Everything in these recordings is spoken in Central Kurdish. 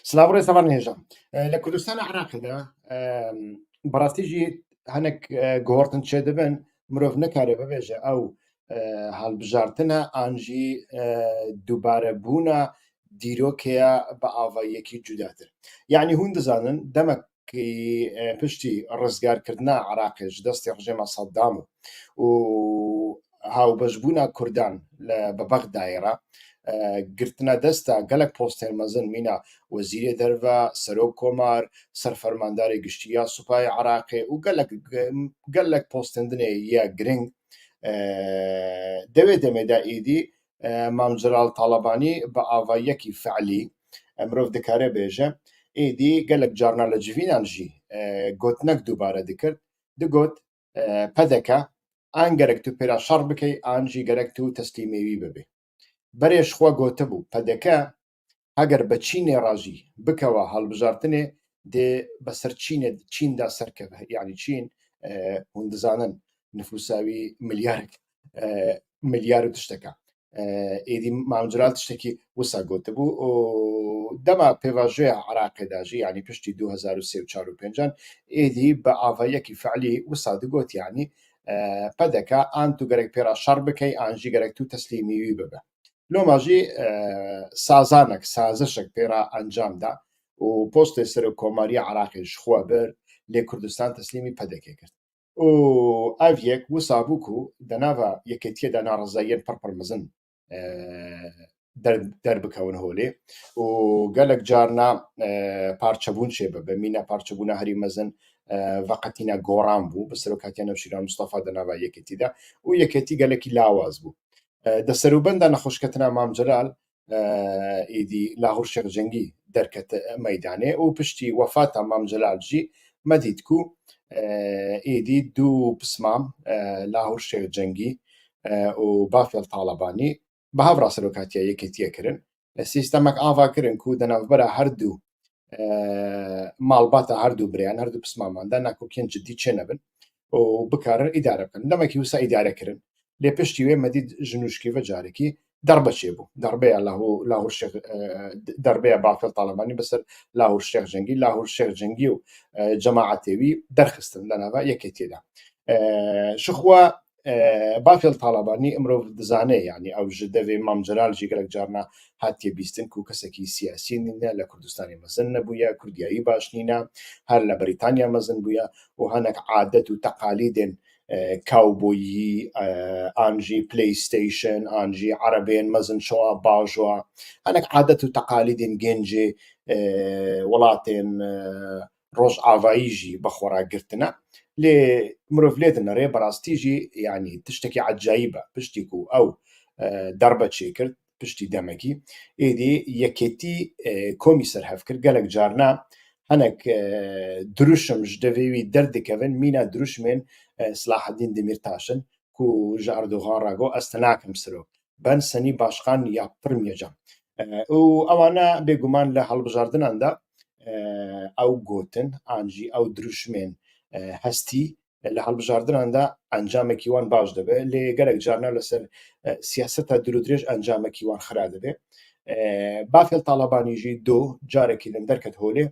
سلااوڕێ سەبان هێژە لە کوردستانە عراقیدا بەڕاستیژی هەنێک گۆڕتن چێ دەبن مرۆڤ نەکارێ ببێژە ئەو هەڵبژارتنە ئانژی دووبارە بوونە دیرۆکەیە بە ئاڤاییەکی جوداتر. یعنی هون دەزانن دەمەکی پشتی ڕزگارکردنا عراقیش دەستی ڕژێمە سەددام و هاوبەشبوونا کوردان بە بەغ دایرە گرتنە دەستا گەلک پۆستێن مەزن مینە وەزیرێ دەرڤە سەرۆک کۆمار سەرفەرمانداری گشتییا سوپای عراقی و گەلک پۆستێندنێ یە گرنگ دەوێت دەمێدا ئیدی مامجلال تاڵەبانی بە ئاڤاییەکی فعلی مرۆڤ دەکارێ بێژە ئیدی گەلک جارنا لە جڤینانژی گوتنەک دووبارە دەکرد دەگوت پەدەکە ئان گەرەک تو پێرا شەڕ بکەی ئانژی گەرەک تو تەسلیمێوی ببێ بەرێشخوا گۆتە بوو پەدەکە ئەگەر بە چینێ ڕاژی بکەوە هەڵبژارتنێ دێ بەسەر چیندا سەرکەوە یعنی چین هون دەزانن نفوساوی ملیار و تشتەکە ئیدی مامجرال تشتێکی وسا گۆتە بوو دەما پێواژەیە عراقیداژی ینی پشتی 2035 ئیدی بە ئاڤایەکی فعلی وسا دەگوت یعنی پەدەکە ئان تو گەرەک پێرا شەڕ بکەی ئانژی گەرەک تو تەسلیمیوی ببە لۆماژی سازانێک سازشێک پێرا ئەنجامدا و پۆستی سەر کۆماری عراقیش خوا بەر لێ کوردستان تەسلیمی پەدەکێ کرد و ئەڤیەک وسا بووکو دەناوە یەکێتیەدا ناڕزاییەن پڕپڕ مەزن دەربکەون هۆلێ و گەلک جارنا پارچەبوون شێ بە مینە پارچەبوونە هەری مەزن ڤقەتینە گۆڕان بوو بە سەرۆکاتیان نەوشیران مستەفا دەناوە یەکێتیدا و یەکێتی گەلێکی لاواز بوو دەسەروبەندا نەخۆشکەتنا مامجلال ئیدی لاهور شێخ جەنگی دەرکەتە مەیدانێ و پشتی وەفاتە مامجلالژی مەدیدکو ئیدی دوو پسمام لاهور شێخ جەنگی و بافێڵ تاڵەبانی بە هەڤڕا سەرۆکاتیە یەکێتیەکردن سیستەمەک ئاڤاکردن و دەناوبەرە هەردوو ماڵباتە هەردوو بریان هەردوو پسماماندا ناکۆکیان جدی چێ نەبن و بکارن ئیدارە بکەن دەمەکی وسا ئیدارەکردن لێ پشتی وێ مەدید ژنوشکی بەجارێکی دەربەچێ بوو دەربەیە دەربەیە بافێڵ تاڵەبانی بەسەر لاهور شێخ جەنگی لاهور شێخ جەنگی و جەماعەتێوی دەرخستن لەناوە یەکێتیدا شخوا بافێڵ تاڵەبانی ئەمڕۆ دەزانێ ینی ئەو ژ دەوێ مامجلالژی گەلک جارنا هاتیە بیستن و کەسێکی سیاسی نینە لە کوردستانی مەزن نەبووە کوردیایی باش نینە هەر لە بەریتانیا مەزن بووە و هەنێک عادەت و تەقالیدێن کاوبۆیی ئانژی پلەیستەیشن ئانژی عەرەبێن مەزن شەوا باژوە هەنێک عادەت و تەقالیدێن گەنجێ وڵاتێن ڕۆژ ئاڤاییژی بە خۆراگرتنە لێ مرۆڤ لێ دەنەڕێ بەڕاستیژی ینی تشتێکی عەجایبە پشتی و ئەو دەربەچێ کرد پشتی دەمەکی ئیدی یەکێتی کۆمی سەرهەف کرد گەلک جارنا هەنێک دروشمش دەوێوی دەردەکەون مینە دروشمێن سلاحەدین دمیرتاشن و ژە ئەردوغان ڕاگۆ ئەستە ناکەم سەرۆک بەن سەنی باشقان یا پڕمیەجە و ئەوانە بێگومان لە هەڵبژاردناندا ئەو گوتن ئانژی ئەو دروشمێن هەستی لە هەڵبژاردناندا ئەنجامێکی وان باش دەبێت لێ گەلک جارنا لەسەر سیاسەتە درودرێژ ئەنجامێکی وان خرا دەبێت بافێڵ تاڵەبانیژی دۆ جارێکی لەم دەرکەت هۆلێ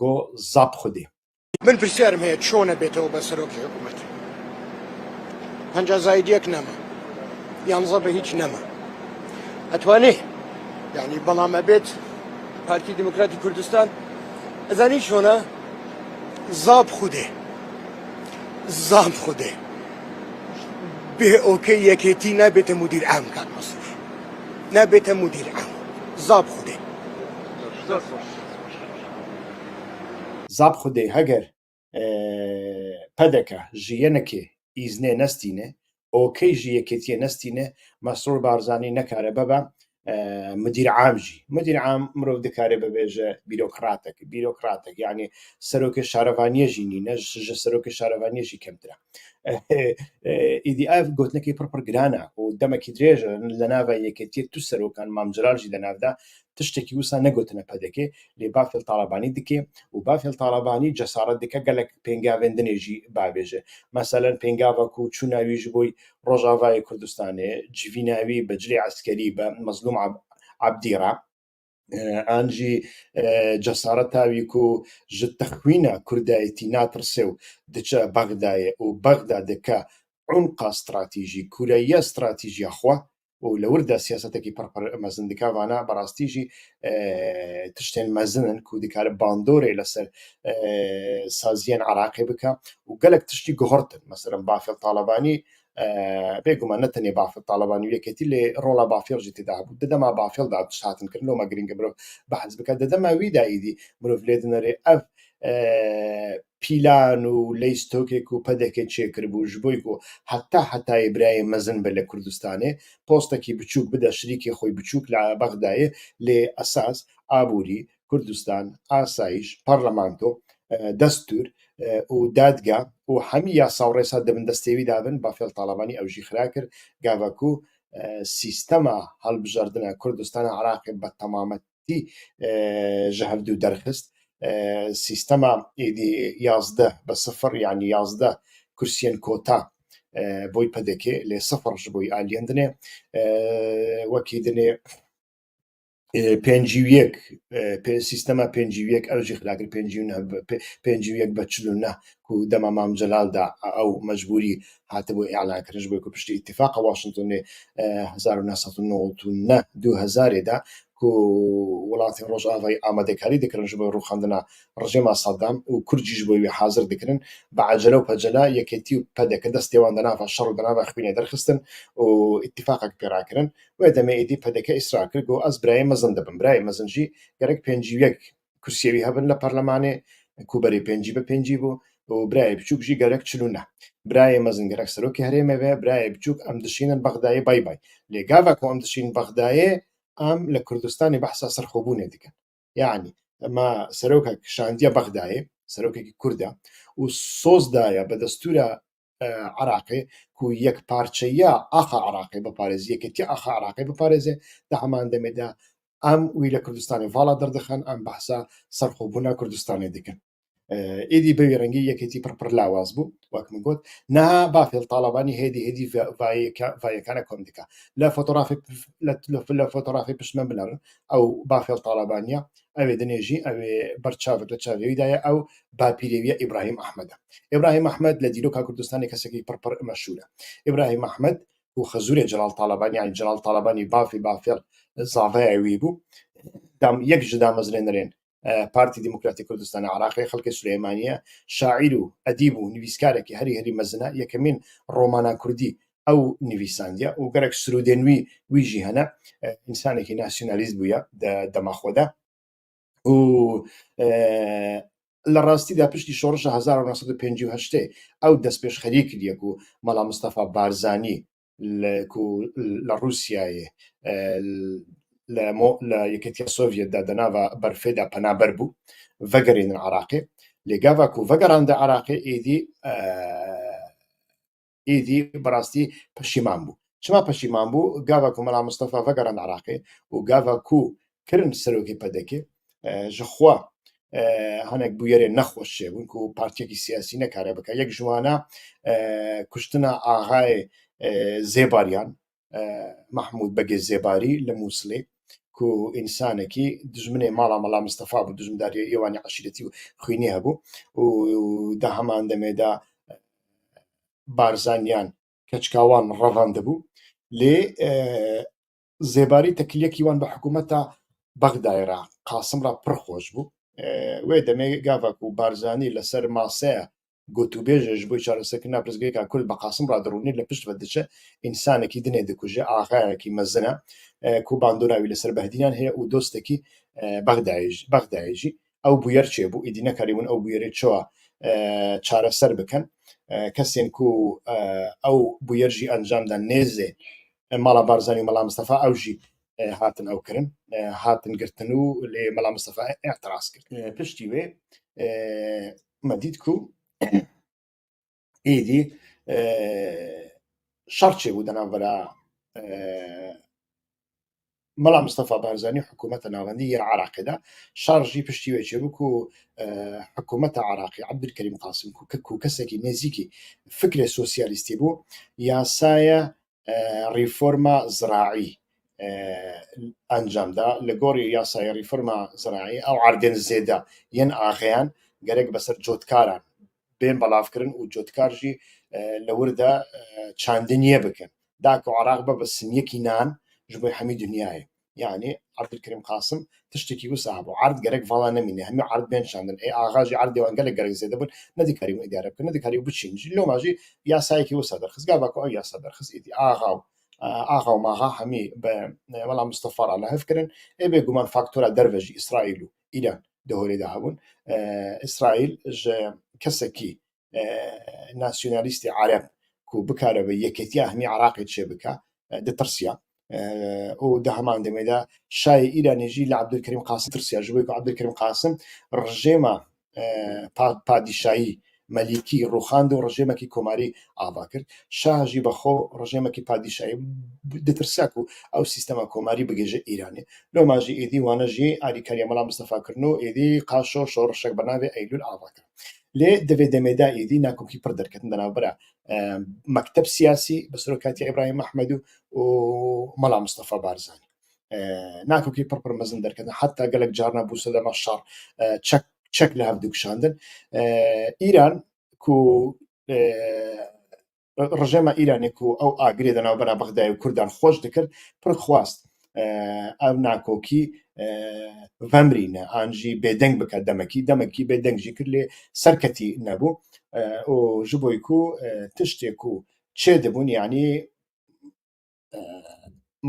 گۆ زاب خودێ من پرسیارم هەیە چۆنە بێتەوە بە سەرۆکی حکوومەت هەنجا زایدیەک نەما یانزە بە هیچ نەما ئەتوانێ یعنی بەڵام ئەبێت پارتی دموکراتی کوردستان ئەزانی چۆنە زاب خودێ بێ ئۆکەی یەکێتی نابێتە مدیر عام کات مەسوور نابێتە مدیر عام زاب خودێ زاب خودێ هەگەر پەدەکە ژیەنەکێ ئیزنێ نەستینێ ئۆکەی ژی یەکێتیە نەستینێ مەسرور بارزانی نەکارە بەبە مدیر عام مرۆڤ دەکارێ ببێژە بیرۆکراتێک یعنی سەرۆکە شارەوانیەژی نینە ژە سەرۆکە شارەوانیەژی کەمترە ئیدی ئاف گوتنەکەی پڕپڕ گرانە و دەمەکی درێژە لە ناوە یەکێتیە تو سەرۆکان مامجلالژی لەناودا تشتێکی وسا نەگوتنە پەدەکێ لێ بافێڵ تاڵەبانی دکێ و بافێڵ تاڵەبانی جەسارەت دکە گەلک پێنگاوێندنێژی بابێژە مەسەلەن پێنگاوەکو و چووناویژ بۆی ڕۆژاوای کوردستانێ جڤیناوی بەجلی عەسکەری بە مەزلوم عەبدیڕا ئانجی جەسارەتاویک و ji texwîna Kurdayetî natirse û diçe Bexdayê û Bexda dike cumqa stratîjî kureya stratîjiya xwe û li wir de siyasetekî pir mezin dike vana berastî jî tiştên mezin in ku dikare bandorê li ser saziyên Iraqê bike û gelek tiştî guhertin. Meselem Bafêl Talebanî bêguman ne tenê Bafêl Talebanî yeketî lê rola Bafêl jî têda hebû. Di dema Bafêl da tişt hatin kirin loma girîng e mirov behs bike. Di dema wî de êdî mirov lê dinêre ev pîlan û lêstokek û pedekê çêkiribû ji bo ku hetayê birayê mezin be li Kurdistanê postekî biçûk bide şerîkê xwe biçûk li Bexdayê lê esas aborî, Kurdistan, asayîş, parlamento, destûr û dadgeh û hemî yasa û rêsa dibin destêwî dabin. Bafêl Talebanî ew jî xira kir gava ku sîstema hilbijardina Kurdistana Iraqê bi temametî ji hevdû derxist. Sîstema êdî 11-0 yanî 11 kursiyên kota boî pedekê lê 0 ji bo aliyendinê wekî dinê pêncî sîstema pêncî ew jî xira kir pêncî be 49 ku dema Mam Celal da ew mecbûrî hatibû elankirin ji bo ku piştî îtîfaqa Washingtonê 1999 2000 de ku welatên Rojavayê amadekarî dikirin ji bo rûxandina rejima Saddam û Kurd jî ji bo wî hazir dikirin bi ecele û pecele yeketî û pedeke destê wan di nava şer û di nava xwînê derxistin û îtîfaqek pê rakirin. Wê demê êdî pedeke îsra kir got ez birayê mezin dibim. Birayê mezin jî gerek pêncî kursiyê wî hebin li Parlemanê ku berê pêncî bû û birayê biçûk jî gerek 49. Birayê mezin gerek serokê herêmê be, birayê biçûk em dişînin Bexdayê bay bay. Lê gava ku em dişînin Bexdayê em li Kurdistanê behsa serxwebûnê dikin. Yani ma serokek şandiya Bexdayê, serokekî Kurd e û soz daye bi destûra Iraqê ku yekparçeyiya axa Iraqê biparêze, yeketiya axa Iraqê biparêze, di heman demê de em wî li Kurdistanê vala derdixin, em behsa serxwebûna Kurdistanê dikin. êdî bi vî rengî yeketî pir lawaz bû wek min got. Niha Bafêl Talebanî hêdî vayekane kom dike. Li fotoğrafê piştme binerin ew Bafêl Talebaniya ew ê dinê jî ew ê berçavek li çavê wî daye ew bapîrêviya İbrahim Ahmed e. İbrahim Ahmed li dîroka Kurdistanê kesekî pir meşhûr e. İbrahim Ahmed û xezûrê Celal Talebanî yani Celal Talebanî bavê Bafêl zaveya wî bû. Yek ji damezrênerên Partî Demokratîk Kurdistana Iraqê Xelkê Süleymaniye şaîr û edîb û nivîskarekî herî mezin e. Yekemîn romana Kurdî ew nivîsandiye û gerek sirûdên wî jî hene. İnsanekî nasyonalîst bûye dema xwe de û li rastî de piştî şorişa 1958 ew destpêşxerî kiriye ku Mala Mustafa Barzanî ku li Rûsyayê li Yeketiya Sovyet de di nava berfê de penaber bû vegerînin Iraqê. Lê gava ku vegerande Iraqê êdî bi rastî peşîman bû. Çima peşîman bû? Gava ku Mala Mustafa vegerand Iraqê û gava ku kirin serokê pedekê ji xwe hinek bûyerên nexweş çêbûn ku partiyekî siyasî nekare bike. Yek ji wan e kuştina axayê Zêbariyan Mahmûd Begê Zêbarî li Mûsilê ku însanekî dijminê Mala Mustafa bû, dijmindariya êwanî eşîretî û xwînî hebû û di heman demê de Barzaniyan keçika wan revandibû. Lê Zêbarî tekiliyekî wan bi hikûmeta Bexdayê re Qasim re pir xweş bû. Wê demê gava ku Barzanî li ser maseya gotûbêje ji bo çareserkirina pirsgirêka Kurd bi Qasim re dirûnî li pişt ve diçe însanekî dinê dikuje axayekî mezin e ku bandora wî li ser behdînan heye û dostekî Bexdayê jî ew bûyer çêbû êdî nekarîbûn ew bûyerê çawa çareser bikin. Kesên ku ew bûyer jî encam dan nêzê Mala Barzanî û Mala Mustafa ew jî hatin ew kirin, hatin girtin û lê Mala Mustafa îtiraz kir. Piştî wê me dît ku êdî şer çêbû di navbera Mala Mustafa Barzanî hikûmeta navendî yên Iraqê de. Şer jî piştî wê çêbû ku hikûmeta Iraqê Ebdulkerîm Qasim ku kesekî nêzîkî fikrê sosyalîstî bû, yasaya rîforma ziraî ئەنجامدا لە گۆڕی یاسای ریفۆرما زراعی ئەو عاردێن زێدە یەن ئاغیان گەرەک بەسەر جۆتکاران بێن بەڵافکردن و جۆتکارژی لە وردا چاندنیە بکەن داکە عراق بە بە سنیەکی نان ji بۆی هەمی دنیاە یعنی عەبدولکەریم قاسم تشتێکی وسا بوو عرض گەرەک ڤڵا نەمینێ هەمی عرض بێن چاندن ئەی ئاغاژی عەردێوان گەلێک گەرەک زێدە بوون نەدیکاری و ئیدارە بکەن نەدیکاری و بچینجی لۆ ماژی یاسایەکی وسا دەرخستگا باکو ئەو یاسا دەرخست ئیدی ئاغا و ماغا هەمی بە وەڵام مستەفاڕا لە هەفکردن ئێ بێگومان فاکتۆرە دەرڤەژی ئیسرائیل و ئیران دەهۆرێدا هەبوون ئیسرائیل کەسێکی ناسیۆنالیستی عەرەب کو بکارە بە یەکێتیا هەمی عراقی چێ بکە دەترسیا و ده هەمان دەمێدا شای ئیرانێژی لە عەبدولکەریم قاسم ترسیا ji بۆی عەبدولکەریم قاسم ڕژێمە پادیشایی مەلیکی ڕوخاند و ڕژێمێکی کۆماری ئاوا کرد شاژی بەخۆ ڕژێمێکی پادیشایی دەترساک و ئەو سیستەمە کۆماری بگێژە ئیرانی لۆ ماژی ئێدی وانەژی ئاریکاریە مەڵام مستەفاکردن و ئێدی قاشۆ شۆڕشێک بەناوێ ئەیلول ئاواکرد لێ دەوێ دەمێدا ئێدی ناکۆکی پڕ دەرکردن دەناوبەرە مەکتەب سیاسی بە سەرۆکاتی ئیبراهیم ئەحمەد و مەڵام مستەفا بارزانی ناکۆکی پڕ مەزن دەرکردن حتا گەلک جارنا بوو سەدەمە شەڕ چەک لە هەفتوو کشاندن ئیران کو ڕژێمە ئیرانێک و ئەو ئاگرێ دەناوبەرە بەغدای و کوردان خۆش دەکرد پڕ خواست ئەو ناکۆکی ڤەمرینە ئانژی بێدەنگ بکات دەمەکی بێدەنگژی کرد لێ سەرکەتی نەبوو و ji بۆی ku tiştێک و çê dibûn yanî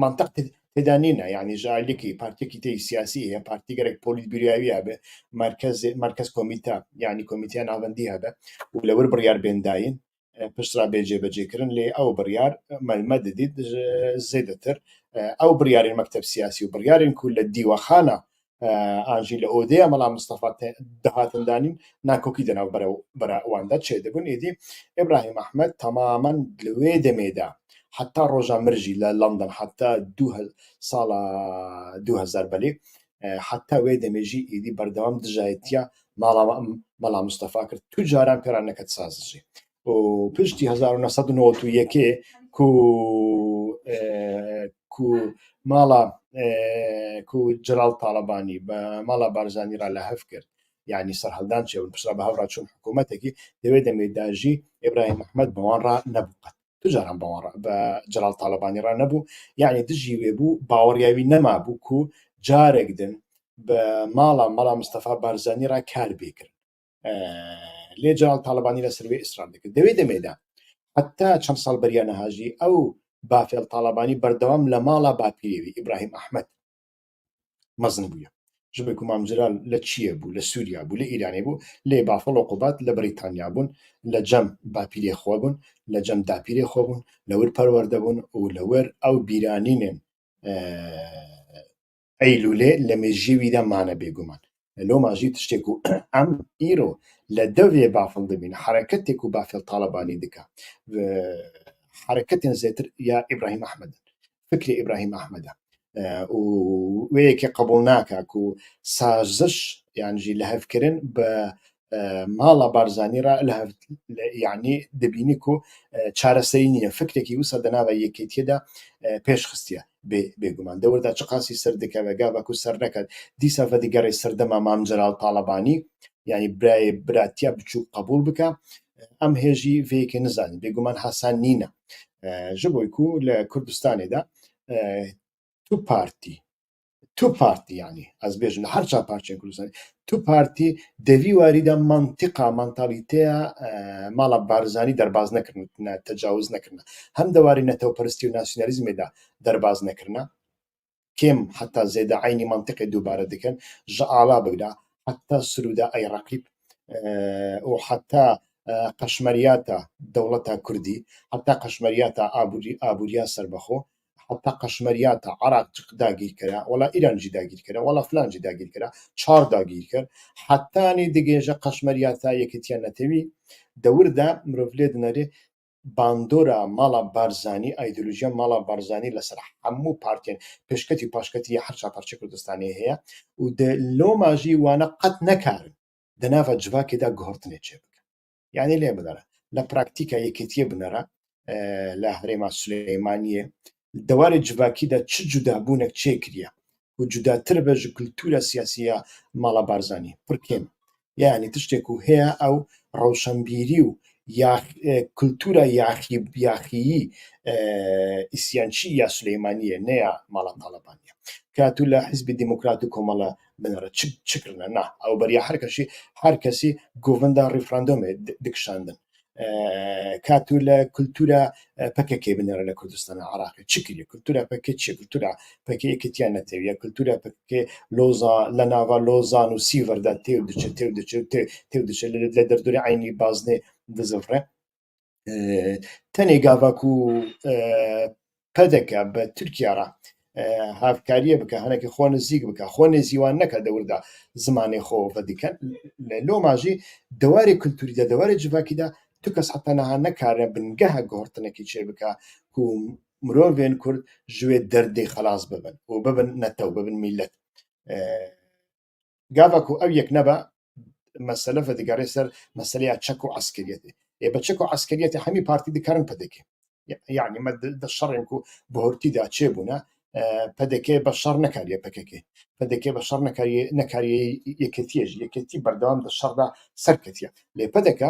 mantiq têda nîne yanî ji aliyekî partiyekî tê siyasî heye partî gerek polîtbîroyawî hebe merkez komîte yanî komîteya navendî hebe û li wir biryar bên dayîn piştra bê cêbecêkirin lê ew biryar me didît zêdetir ew biryarên mekteb siyasî û biryarên ku li dîwaxana ئاژی لە ئۆدەیە مەڵام مستەفا دەهاتن دانین ناکۆکی دەناو بەرە ئەواندا چێ دەبوون ئێدی ئیبراهیم ئەحمەد تەمامەن لەوێ دەمێدا حتا ڕۆژە مرژی لە لەندەن حتا ساڵە 2000 بەلێ حتا وێ دەمێژی ئێدی بەردەوام دژایەتیە مەڵام مستەفا کرد تو جاران پێرانەکەت سازژی و پشتی 1991 ku mala ku Celal Talabani be mala Barzanî ra li hev kir yanî serhildan çêbûn pişta bi hev ra çûn hikûmetekî divê demê de jî İbrahim Ehmed bi wan re nebû qet tu caran be Celal Talabanî re nebû yanî dijî wê bû baweryawî nemabû ku carek din bi mala Mustefa Barzanî re kar bêkirin lê Celal Talabanî li ser wê îsrar dikir divê demê de heta çend sal beriya neha jî ew بافێڵ تاڵەبانی بەردەوام لە ماڵا باپیرێوی ئیبراهیم ئەحمەد مەزن بووە ji bo ku mamcira li Çiyê bû li Sûriya bû li Îranê bû lê bafel û qubat li Brîtanya bûn li cem bapîrê xwe bûn li cem dapîrê xwe bûn li wir perwerde bûn û li wir ew bîranînên Eylûlê li mêjiyê de mane bêguman loma jî tiştê ku em îro li devê bafil dibîn hereketê ku bafêl Talebanî dike حركتين زيتر يا إبراهيم أحمد فكري إبراهيم أحمد ويك قبولناك كو سازش يعني جي لهف كرن بمالا بارزاني را لهف يعني دبينيكو چارەسەرینە فکرێکی وسە دەناوە یەکێتیەدا پێش خستیە بێگومان دەوردا چ قاسی سەر دکەوەگا بەکو سەر نەکات دیسا ڤەدیگەڕی سەردەما مام جەلال تاڵەبانی یعنی براتیا بچوو قبول بکە ئەم هێژی vêyekê nizanin bêguman hesan nîne ji bo ku li Kurdistanê de tu partî yanî ez bêjim li her çar parçeyên Kurdistanê tu partî devî warî de mantiqa mentalîteya mala Barzanî derbas nekirine tecawuz nekirine hem de warî netewperistî û nasyonalîzmê de derbas nekirine kêm heta zêde aynî mantiqê dubare dikin ji ala bigre heta Sirûda Eyraqîb û heta قەشمەریاتە دەوڵەتە کوردی حتا قەشمەریاتە ئابووریا سەربەخۆ حتا قەشمەریاتە عراق داگیرکرا وەڵا ئیرانجی داگیرکرا وەڵا فلانجی داگیرکرا چار داگیر کرد حتانی دیگێژە قەشمەریاتە یەکێتیان نەتەوی دەوردا مرۆڤ لێ دنەرێ باندۆرە ماڵا بارزانی ئایدۆلۆژیا ماڵا بارزانی لەسەر هەموو پارتیان پێشکەتی و پاشکەتی هەر چا پارچەی کوردستانی هەیە و لۆماژی وانە قەت نەکارن دەناڤە جڤاکێدا گۆڕتنێ چێ يعني ليه بدره لا براكتيكا يكتيه بنرا لا هريما سليمانيه دوارێ جڤاکیدا چ جودابوونێک چێکریە و جوداتر بە ژ کلتورە سیاسیە ماڵە بارزانانی پڕکێن یعنی تشتێک و هەیە ئەو ڕەوشەمبیری و کلتورە یاخیی ئیسیانچی یا سلەیمانیە نەیە ماڵە تاڵەبانیە کاتو لە حیزبی دیموکرات و کۆمەڵە بنەرە چکردە نا ئەو بەریا هەر کەسی گۆڤندا ڕیفراندۆمێ دکشاندن کاتو لە کلتورە پەکەکێ بنەرە لە کوردستانە عراقی چکری کلتورە پەکە چیە کلتورە پەکە یەکەتیان نەتەویە کلتورە پەکێ لۆزا لە ناوە لۆزان و سیڤەردا تێو دچێت لە دەردوری عینی بازنێ دەزەفرە تەنێ گاڤاک و پەدەکە بە تورکیاڕە هاافکاریە بکە هەنێکی خۆ نزیک بکە خۆ نێزیوان نەکە دەوردا زمانی خۆ دیکەن لۆ ماژی دەواری کللتوریدا دەواری جڤاکیدا تو کەس حتا نەها نەکارە بنگەها گۆڕتنێکی چێ بکە و مرۆڤێن کورد ژوێ دەردەی خلاص ببن و ببن نەتەو ببن میلەت گاڤاک و ئەو یەک نەبە مەسەلە فەدیگاری سەر مەسەلەیە چەک و عسکریەتی بە چەک و عسکریەتی هەمی پارتی دکارن پەدەکێ یعنی مە شەڕێنک و بەهورتیدا چێبوونە پەدەکێ بە شەڕ نەکاریە پەکەکێ پەدەکێ بە شەڕ نەکاریە یەکەتیەژ یەکەتی بەردەوام دە شەڕدا سەرکەتیە لێ پەدەکە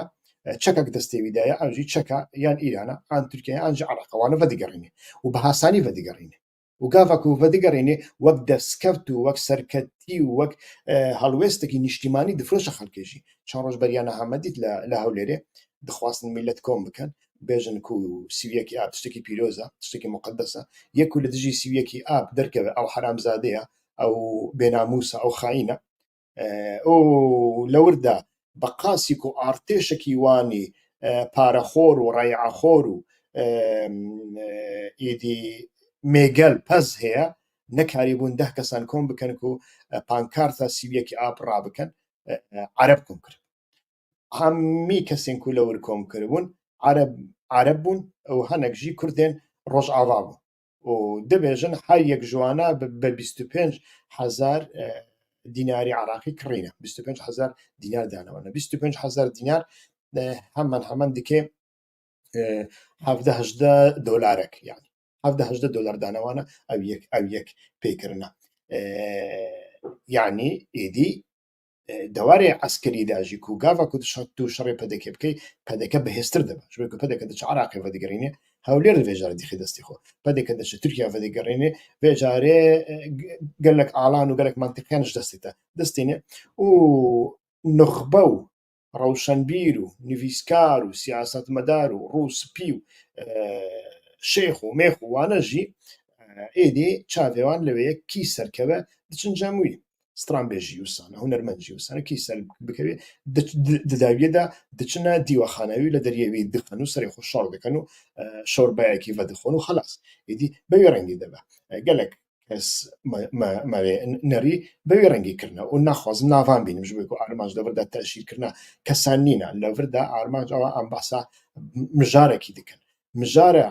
چەکێک دەستێویدایە ئەوژی چەکە یان ئیرانە ئان تورکیا ئەنج عراقەوانە بەدیگەڕینێ و بە هاسانی بەدیگەڕینێ و گاڤک و بەدیگەڕینێ وەک دەستکەوت و وەک سەرکەتی و وەک هەڵوێستێکی نیشتیمانی دفرۆشە خەڵکێژی چەند ڕۆژ بەریانە هەمەدیت لە هەولێرێ دەخواستن میلەت کۆم بکەن بێژن و سیویەکی ئاب تشتێکی پیرۆزە تشتێکی مقدسە یەک و لە دژی سیویەکی ئاب دەرکەوێت ئەو حرامزادەیە ئەو بێناموسە ئەو خاینە ئەو لەوردا بە قاسیک و ئارتێشێکی وانی پارەخۆر و ڕایعەخۆر و ئیدی مێگەل پەز هەیە نەکاری بوون 10 کەسان کۆم بکەن و پانکارتە سیویەکی ئاب ڕابکەن عەرەب کۆم کرد هەمی کەسێن و لەور کۆم کردبوون عەرەب بوون ئەو هەنێکژی کوردێن ڕۆژئاوا بوو و دەبێژن هەر یەک جوانە بە 25,000 دیناری عراقی کڕینە 25,000 دینار دانەوەنە 25,000 دینار هەمان دکێ 17 دۆلارێک یعنی 17 دۆلار دانەوانە ئەو یەک پێکردە یعنی ئیدی دەوارێ عسکەری داژی و گاڤک و تو شەڕێ پەدەکێ بکەی پەدەکە بەهێزتر دەبە ژێک پەدەکە دەچ عراقی ڤەدیگەڕینێ هەولێر vێژارە دیخی دەستی خۆ پەدەکە دەچ تورکیا ڤەدیگەڕینێ vێژارێ گەلک ئاڵان و گەلک منتیقیانش دەستێتە دەستێنێ و نخبە و ڕەوشەنبیر و نویسکار و سیاسەتمەدار و ڕووسپی و شێخ و مێخ و وانەژی ئێدێ چاوێوان لەوەیە کی سەرکەوە دچن جەمووی سترامبێژی وسانە هونەرمەنجی وسانە کی سەر بکەوێ دداویەدا دچنە دیوەخانەوی لە دەریەوی دخەن و سەری خۆشاڵ دەکەن و شۆربایەکی ڤەدەخۆن و خەلاص ئیدی بەوێ ڕەنگی دەبە گەلک کەس نەری بەوێ ڕەنگی کردنە و ناخوازم ناوان بینم ژبێک و ئارماش لەوردا تەشیرکردنا کەسان نینە لەوردا ئارماج ئەوە ئەم باسا مژارێکی دکەن مژارە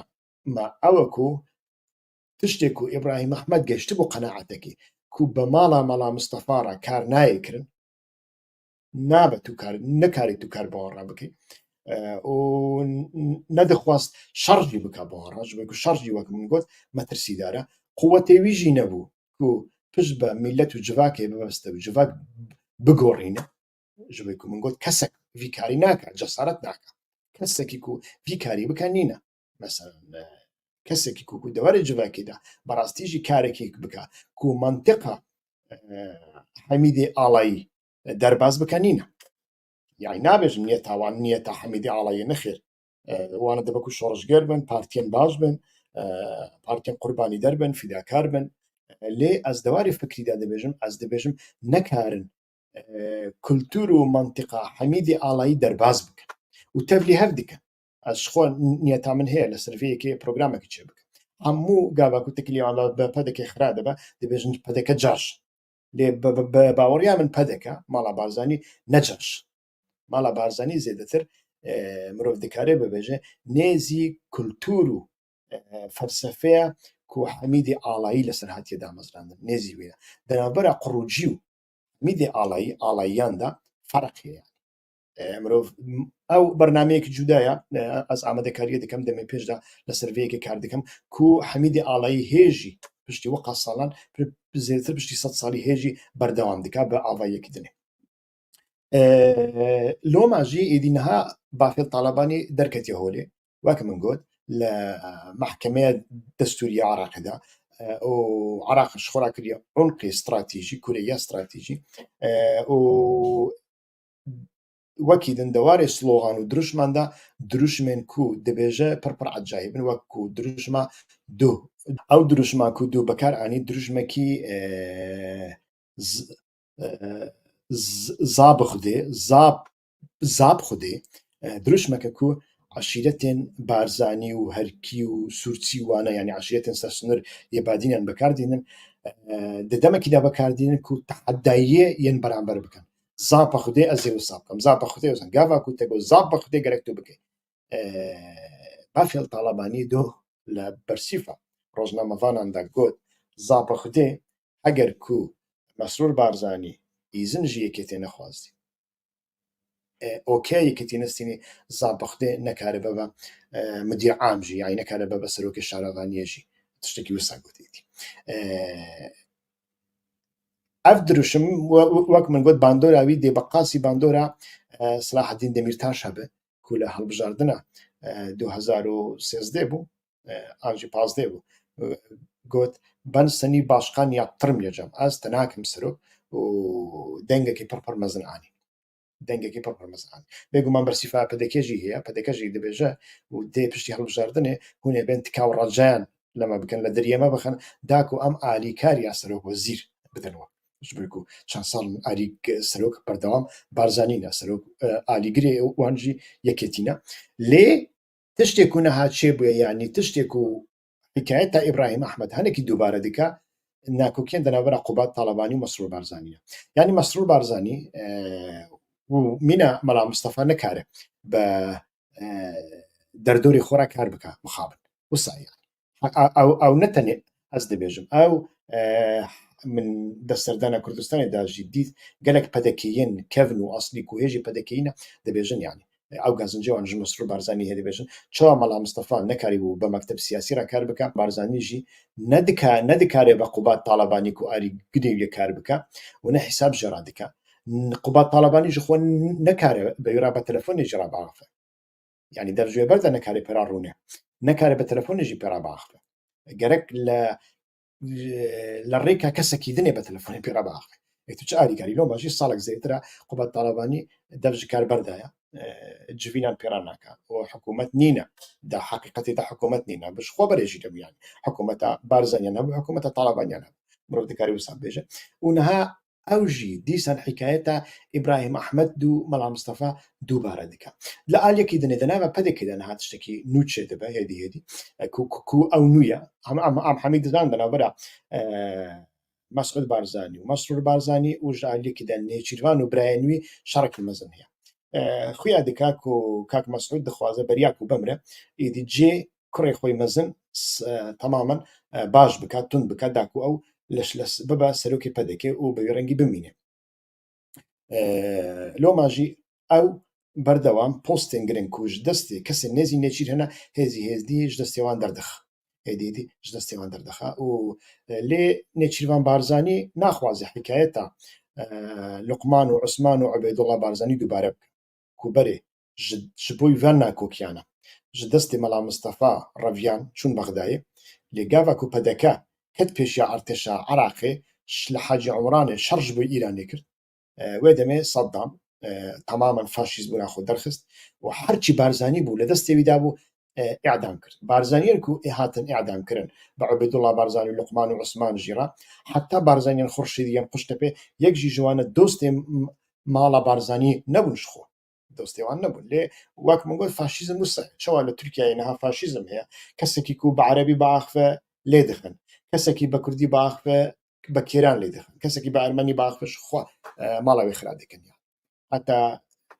ئەوەکو تشتێک و ئیبراهیم ئەحمەد گەشت بۆ قەناعەتێکی کو بە ماڵا مستەفاڕە کار نایەکردن نابێت تو کار نەکاری تو کار بەوەڕا بکەیت و نەدەخواست شەڕی بکە بەوەڕا ژبێک و شەڕی وەک من گوت مەترسیدارە قووەتێویژی نەبوو و پشت بە میلەت و جڤاکێ ببەستە و جڤاک بگۆڕینە ژبێک و من گوت کەسێک ڤیکاری ناکە جەسارەت ناکە کەسێکی و ڤیکاری بکە نینە مەسەڵەن کەسێکی کوکو دەوەری جڤاکیدا بەڕاستیژی کارێکی بکە کو منتیقە حەمیدی ئاڵایی دەرباز بکەنینە یعنی نابێژم نییە تاوان نییە تا حەمیدی ئاڵایی نەخێر وانە دەبک و شۆڕژگەر بن پارتیان باش بن پارتیان قوربانی دەربن فیداکار بن لێ ئەس دەواری فکریدا دەبێژم ئەس دەبێژم نەکارن کولتور و منتیقە حەمیدی ئاڵایی دەرباز بکەن و تەبلی هەر دکەن ئەس خۆ نیەتا من هەیە لە سەرڤەیەکی پرۆگرامێکی چێ بکە هەموو گاڤاک و تکلیوان بە پەدەکەی خرا دەبە دەبێژن پەدەکە جاش لێ باوەڕیا من پەدەکە ماڵا بارزانی نەجاش ماڵا بارزانی زێدەتر مرۆڤ دەکارێ ببێژێ نێزی کولتور و فەلسەفەیە کو حەمیدی ئاڵایی لەسەر هاتیە دامەزراندن نێزی وێنە دەنابەرە قڕوجی و حەمیدی ئاڵاییاندا فەرق هەیە مرۆڤ ئەو بەرنامەیەکی جودایە ئەس ئامادەکاریە دەکەم دەمێ پێشدا لە سەرڤەیەکی کار دەکەم کو حەمیدی ئاڵایی هێژی پشتی وەقا ساڵان زێتر پشتی 100 ساڵی هێژی بەردەوام دکا بە ئاوایەکی دنێ لۆماژی ئیدینەها بافێڵ تاالبانی دەرکەتی هۆلێ واکە من گوت لە محکمەیە دەستوری عراقدا و عراقش خۆرا کردە عمقی استراتیژی کورەیە استراتیژی و وەکی دەوارێ سلۆغان و دروشماندا دروشمێن کو دەبێژە پڕپڕ عجایی بن وەکو دروشما دوو ئەو دروشما کو دوو بەکار ئانی دروشمەکی زاب خودێ زاب خودێ دروشمەکە کو عشیرەتێن بارزانی و هەرکی و سوورچی وانە ینی عشیرەتێن سەرسنر یێبادینیان بەکاردێنن دەدەمەکیدا بەکاردێنن کو تەحەداییە یەن بەرامبەر بکەن زاپە خودێ ئەزێ و سابکەم زاپە خودێ وزن گاوا کو تەگۆ زاب بە خودێ گەرەک تۆ بکەی بافێڵ تاالبانی دۆ لە بەرسیفە ڕۆژنامەڤاناندا گوت زاپە خودێ ئەگەر کو مەسرور بارزانی ئیزن ژی یەکێتێ نەخوازی ئۆکەی کەتی نستینی زاپە خودێ نەکارە بە مدیر عامژی یای نەکارە بە سەرۆکی شارەوانیەژی تشتێکی وسا گوتێتی ئەف دروشم وەک من گوت باندۆراوی دێ بە قاسی باندۆرە سلاحەدین دەمیرتاش هەبێ کو لە هەڵبژاردنە 2013 بوو ئاژی 15 بوو گوت بەنسەنی باشقان یا ترم یەجەم ئەس تەناکەم سەرۆک و دەنگێکی پڕپڕ مەزنعانی دەنگێکی پڕپڕ مەزنعانی بێگومان بەرسیفا پەدەکێژی هەیە پەدەکەژی دەبێژە و دێ پشتی هەڵبژاردنێ هونێ بێن تکاو ڕەجیان لەمە بکەن لە دەریەمە بخەن داکو ئەم ئالیکاری یا سەرۆک وەزیر بدەنەوە بگو چەند ساڵ ئالیک سەرۆک بەردەوام بارزانینە سەرۆک ئالیگرێ وانجی یەکێتینە لێ تشتێک و نەهاچێ بووە ینی تشتێک و حکایەت تا ئیبراهیم ئەحمەد هەنێکی دووبارە دیکە ناکۆکیان دەناوبەر عقوبات تاالبانی و مەسرور بارزانیە ینی مەسرور بارزانی مینە مەلا مستەفا نەکارێ بە دەردۆری خۆرا کار بکە مخابن وسایە ئەو نەتەنێ ئەس دەبێژم ئەو من دەسەردانە کوردستانی داژی دیت گەلک پەدەکەین کەڤن و ئەسلی و هێژی پەدەکەینە دەبێژن یانی ئەو گازنجێوان مەسرور بارزانی هەیە دەبێژن چاوا مەلا مستەفا نەکاری بوو بە مەکتەب سیاسی را کار بکە بارزانیژی نەدکارێ بە قوبات تاالبانی و ئاری گرێویە کار بکە و نە حیساب ژێرا دکە قوبات تاالبانیژ خۆ نەکارێ بەوێرا بە تەلەفۆنی ژێرا باغفە ینی دەرجێ بەردە نەکارێ پێرا ڕوونێ نەکارێ بە تەلەفۆنێژی پێرا باغفە گەرەک لە ڕێکا کەسێکی دنێ بە تەلەفۆنی پێرا باغفە چ ئاریکاری لۆ باشی ساڵێک زێترە قوبات تاالبانی دەرج کار بەردایە جوینان پێران ناکە و حکوومەت نینە دا حقیقەتی دا حکوومەت نینە بشخۆ بەرێژی دەبیان حکوومەتە بارزانیان هەبوو حکوومەتە تاالبانیان هەبوو مرۆڤ دەکاری وسان بێژە و نەها ئەوژی دیسان حکایەتە ئیبراهیم ئەحمەد دوو مەلا مستەفا دووبارە دیکە لە ئالێکی دنێ دەناوە پەدێکی دەنها تشتێکی نوچێ دەبە هێدی هێدی کو ئەو نویە ئەم هەمی دەزان دەناوبەرە مەسعود بارزانی و مەسرور بارزانی و ژالێکیدا نێچیروان و برایەنوی شەڕک مەزن هەیە خویا دکاک و کاک مەسعود دەخوازە بەریاک و بەمرە ئیدی جێ کوڕی خۆی مەزن تەمامەن باش بکات تون بکات داکو ئەو لەش ببە سەرۆکی پەدەکێ و بە ڕەنگی بمینێ لۆماژی ئەو بەردەوام پۆستێن گرنگ کوژ دەستی کەسێ نێزی نێچیر هەنا هێزی هێزدی ژ دەستێوان دەردەخ هێدیدی ژ دەستێوان دەردەخا و لێ نێچیروان بارزانی ناخوازی حکایەتە لوقمان و عوسمان و عوبەیدوڵڵا بارزانی دووبارە کوبەرێ ji بۆی ڤەن ناکۆکیانە ji destê mela Mistefa Reviyan çûn Bexdayê lê gava ku pedeke ket pêşiya artêşa Iraqê li Hacî Umranê şer ji bo Îranê kir wê demê Saddam tamamen faşîst bûna xwe derxist û herçî Barzanî bû li destê wî dabû îdam kir Barzaniyên ku hatin îdam kirin bi Ubeydulla Barzanî Luqman û Usman jî re heta Barzaniyên Xurşîdiyên Quştepe yek jî ji wan dostê mala Barzanî nebûn ji xwe دۆستێوان نەبوون لێ وەک من گوت فاشیزم وسە چاوا لە تورکیای نەها فاشیزم هەیە کەسێکی کو بە عەرەبی باخفە لێ دەخن کەسێکی بە کوردی باخفە بە کێران لێ دەخن کەسێکی بە ئەرمەنی باخفش خوا ماڵاوی خرا دەکەن هەتا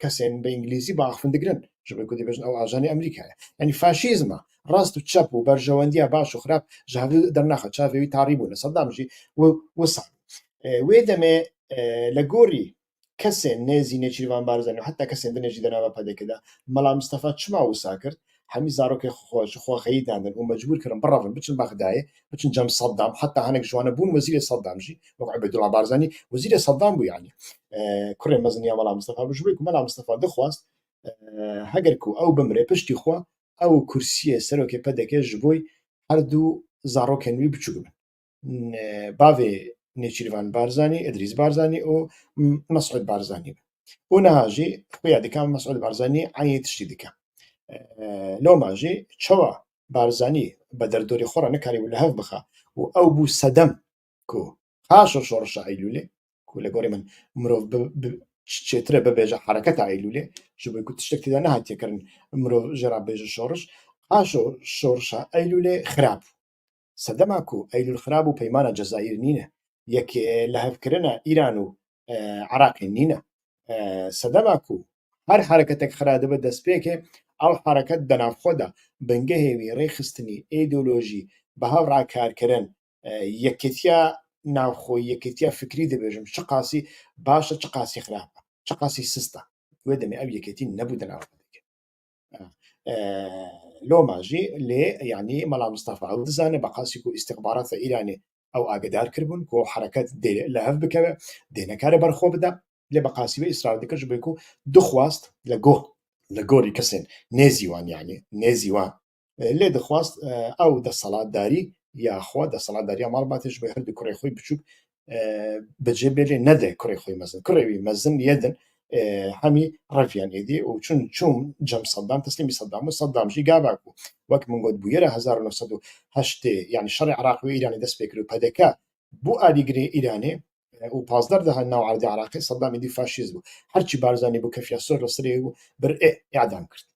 کەسێن بە ئینگلیزی باخفن دەگرن ji ber ku dibêjin ew ajanê Amerîkayê yanî faşîzma rast û çep û berjewendiya baş û xirab ji hevî dernaxe çavê wî tarî bûne Saddam jî wisa wê demê li gorî کەسێن نێزی نێچیروان بارزانانی و حتا کەسێن دنێژی دەناوە پەدەکەدا مەلا مستەفا چما وسا کرد هەمی زارۆکی خۆخەیی دادن و مەجبور کردن بڕەون بچن بەغدایە بچن جەم سەدام حتا هەنێک جوانە بوون وەزیرە سەدامژی وەک عەبدوڵڵا بارزانی وەزیرە سەدام بوو یعنی کوڕێ مەزنیا مەلا مستەفا بژوێک و مەلا مستەفا دەخواست هەگەر کو ئەو بمرێ پشتی خوا ئەو کورسیە سەرۆکێ پەدەکە ji بۆی هەردوو زارۆکێن وی بچوو بن bavê Nêçîrvan Barzanî Idrîs Barzanî û Mesûd Barzanî û niha jî xuya dike Mesûd Barzanî eynî tiştî dike loma jî çawa Barzanî bi derdorê xwe re nekarîbû li hev bixe û ew bû sedem ku haşir şorişa Eylûlê ku li gorî min mirov çêtir e bibêje hereketa Eylûlê ji bo ku tiştek têda nehatiye kirin mirov jê re bêje şoriş haşo şorişa Eylûlê xirab bû سەدەما ku Eylûl xirab û peymana Cezayîr nîne yek li hevkirina Îran û Iraqê nîne سەدەما ku her hereketek xira dibe destpêkê ew hereket di navxwe de bingehê wî rêxistinî îdeolojî bi hev re karkirin yekîtiya navxwe yekîtiya fikrî dibêjim çi qasî baş e çi qasî xirab e çi qasî sist e wê demê ev yekîtî nebû di nav لۆما jî lê yanî mela Mistefa ew dizane bi qasî ku îstixbarata Îranê ew agidar kiribûn ku hereket dê li hev bikeve dê nekare berxwe bide lê bi qasî vê îsrar dikir ji bo ku dixwast li gorî kesên nêzî wan yanî nêzî wan lê dixwast ew desthilatdarî ya xwe desthilatdariya malbatê ji bo herdû kurê xwe biçûk bi cêbê lê nede kurê xwe mezin kurê wî mezin yedin hemî reviyan êdî û çûn cem Seddam teslîmî Seddam û Seddam jî gava ku wek min got bûyera 1908 yani şerê Iraq û Îranê dest pê kir û pedeke bû alîgirê Îranê û pazdar daha nav erdê Iraqê Seddam êdî faşîst bû herçî Barzanî bû kefiya sor li serê û bir îdam kirin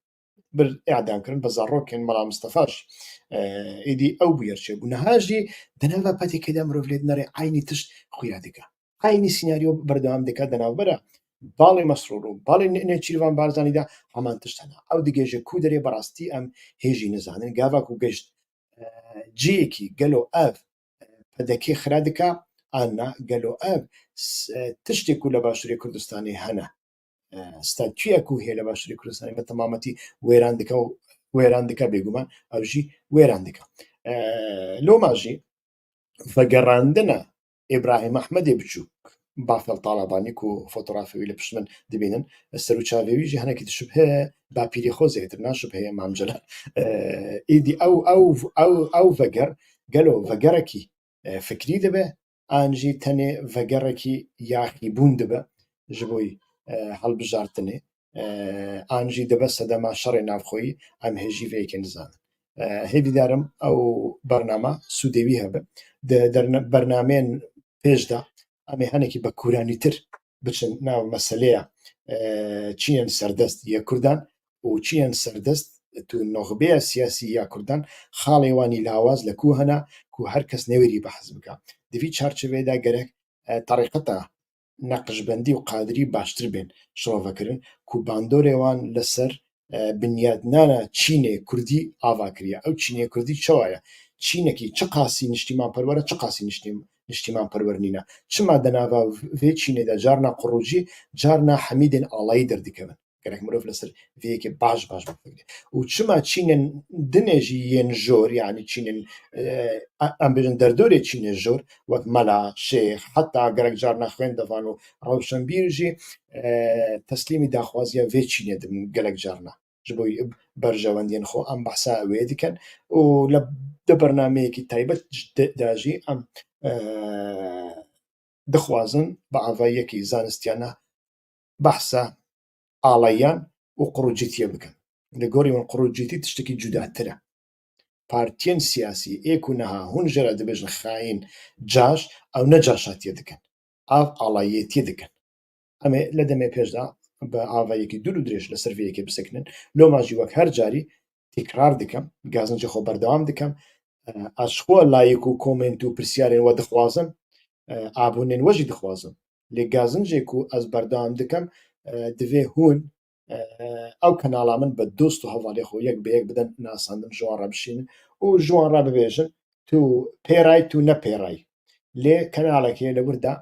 bir îdam kirin bi zarokên mela Mistefa jî êdî ew bû yerçê bû niha jî di nava pedekê de mirov lê dinere eynî tişt xuya dike eynî sînaryo berdewam dike di navbera balê Mesrûr û balê Nêçîrvan Barzanî de heman tişt hene ew digêje ku derê berastî em hêjî nizanin gava ku geşt ciyekî gelo ev pedekê xira dike an na gelo ev tiştê ku li Başûrê Kurdistanê hene statûya ku heye li Başûrê Kurdistanê bi temametî wêran dike bêguman ew jî wêran dike loma jî vegerandina İbrahim Ehmedê biçûk bafel Talebanî ku fotoğrafê wî li pişt min dibînin ser û çavê wî jî hinekî dişibhe bapîrê xwe zêtir naşibheye Mam Celal êdî ew veger gelo vegerekî fikrî dibe an jî tenê vegerekî yaxîbûn dibe ji bo helbijartinê an jî dibe sedema şerê navxweyî em hêjî vê yekê nizanin hêvî darim ew bername sûdê wî hebe di bernameyên pêş de em ê hinekî bi Kûranîtir biçin nav meseleya çiyên serdest ya Kurdan û çiyên serdest tu noxbeya siyasî ya Kurdan xalê wan lawaz li ku hene ku her kes newêrî behs bike di vî çarçevê de gerek terîqeta neqşbendî û qadirî baştir bên şirovekirin ku bandorê wan li ser binyadnana Çînê Kurdî ava kiriye ew Çînê Kurdî çawa ye Çînekî çi qasî niştîmanperwer e çi qasî niştîmanperwer nîne çima di nava vê Çînê de carna qurûcî carna hemîdên alayî derdikevin gerek mirov li ser vê yekê baş bifigre û çima çînên dinê jî yên jor yanî çînên em bêjin derdorê Çînê jor wek mela şêx heta gerek carna xwên devan û rewşenbîr jî teslîmî daxwaziya vê Çînê dibin gelek carna ji bo berjewendiyên xwe em behsa wê dikin û di bernameyekî taybet de jî em dixwazin bi avayiyekî zanistiyane behsa alayan û qurûcîtiyê bikin li gorî min qurûcîtî tiştekî cudatir e partiyên siyasî ê ku niha hûn jê re dibêjin xayîn caş ew ne caşatiye dikin ev alayiyêtiyê dikin em ê li demê pêş de bi avayekî dûr û dirêj li ser vê yekê bisekinin loma jî wek her carî tîkrar dikim gazincê xwe berdewam dikim ez ji xwe layîk û komênt û pirsyarên we dixwazim abûnên we jî dixwazim lê gazincê ku ez berdewam dikim divê hûn ew kanala min bi dost û hevalê xwe yek bi yek bidin nasandin ji wan re bişînin û ji wan re bibêjin tu pêray tu nepêray lê kanalekê li wir de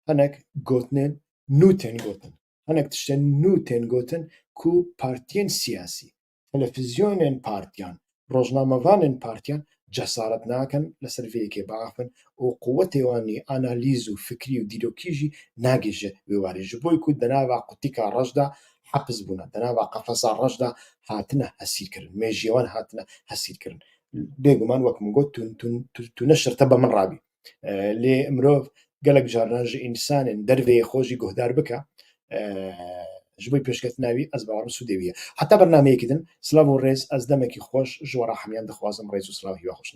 hinek gotinên نوتێن گوتن هەنێک تشتە نوتێن گوتن کو پارتیên سیاسی تەلەڤیزیۆنên پارتیان ڕۆژنامەڤانên پارتیان جەسارەت ناکەن لەسەر vêyekê biafin û quwetê wan ê analîz û fikrî û dîrokî jî nagêje wê warê ji bo ku di nava qutika reş de hepz bûne di nava qefesa reş de hatine hesîrkirin mêjiya wan hatine hesîrkirin bêguman wek min got tu neşirte be min rabî lê mirov gelek caran ji însanên derveyê xwe jî guhdar bike ji bo pêşketina wî ez bawerim sûdê wî ye heta bernameyekî din silav û rêz ez demekî xweş ji wera hemyan dixwazim rêz û silav hîva xweş